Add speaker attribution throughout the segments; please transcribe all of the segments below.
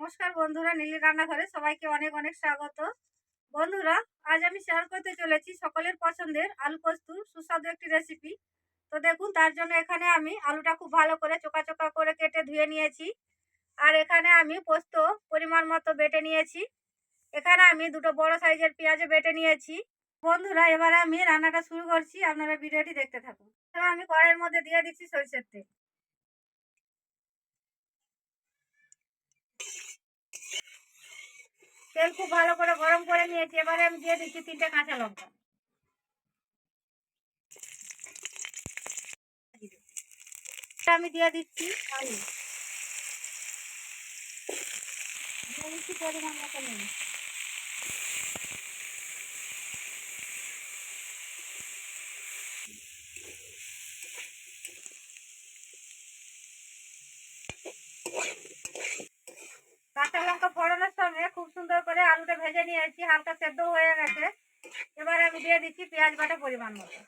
Speaker 1: নমস্কার বন্ধুরা, নীলি রান্নাঘরে সবাইকে অনেক অনেক স্বাগত। বন্ধুরা, আজ আমি শেয়ার করতে চলেছি সকলের পছন্দের আলু পোস্তু সুস্বাদু একটি রেসিপি। তো দেখুন, তার জন্য এখানে আমি আলুটা খুব ভালো করে চোকা চোকা করে কেটে ধুয়ে নিয়েছি। আর এখানে আমি পোস্ত পরিমাণ মতো বেটে নিয়েছি। এখানে আমি দুটো বড় সাইজের পেঁয়াজ বেটে নিয়েছি। বন্ধুরা, এবার আমি রান্নাটা শুরু করছি, আপনারা ভিডিওটি দেখতে থাকুন। এবার আমি কড়াইয়ের মধ্যে দিয়ে দিচ্ছি সরষের তেল। তেল খুব ভালো করে গরম করে নিয়েছি। এবারে আমি দিয়ে দিচ্ছি 3টে কাঁচা লঙ্কা। আমি দিয়ে দিচ্ছি আলু, দিয়ে দিচ্ছি পরিমাণ মতো নুন। কাঁচা লঙ্কা ফোড়নের সঙ্গে খুব সুন্দর করে আলুটা ভেজে নিয়েছি, হালকা সেদ্ধ হয়ে গেছে। এবারে আমি দিয়ে দিচ্ছি পেঁয়াজ বাটা পরিমাণ মতো।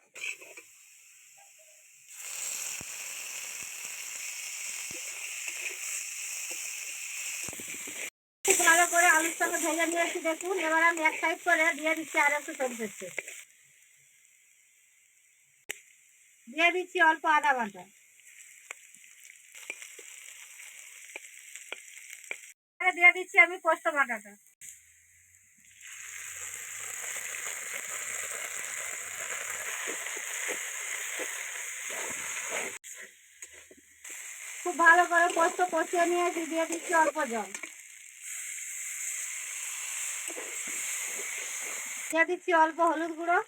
Speaker 1: খুব ভালো করে আলুর সঙ্গে ভেজে নিয়েছি দেখুন। এবার আমি এক সাইড করে দিয়ে দিচ্ছি আর একটু সরষের তেল। দিয়ে দিচ্ছি অল্প আদা বাটা। দিয়ে দিচ্ছি আমি পোস্ত বাটাটা। খুব ভালো করে পোস্ত কষিয়ে নিয়েছি, দিয়ে দিচ্ছি অল্প জল। দিয়ে দিচ্ছি অল্প হলুদ গুঁড়ো।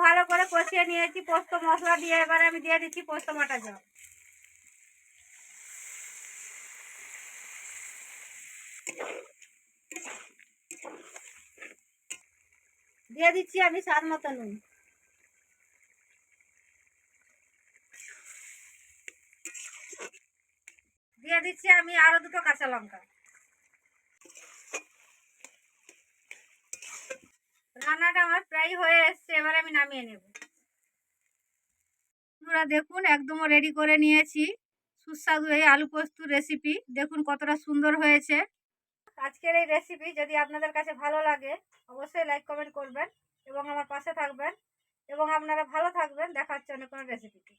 Speaker 1: ভালো করে কষিয়ে নিয়েছি পোস্ত মশলা দিয়ে। এবারে আমি দিয়ে দিচ্ছি পোস্ত বাটা জল। দিয়ে দিচ্ছি আমি স্বাদ মতো নুন। দিয়ে দিচ্ছি আমি আরো দুটো কাঁচা লঙ্কা। রান্নাটা আমার প্রায় হয়ে এসছে, এবারে আমি নামিয়ে নেব। বন্ধুরা দেখুন, একদম রেডি করে নিয়েছি সুস্বাদু এই আলু পোস্তুর রেসিপি। দেখুন কতটা সুন্দর হয়েছে। আজকের এই রেসিপি যদি আপনাদের কাছে ভালো লাগে, অবশ্যই লাইক কমেন্ট করবেন এবং আমার পাশে থাকবেন। এবং আপনারা ভালো থাকবেন। দেখা হচ্ছে অন্য কোনো রেসিপিতে।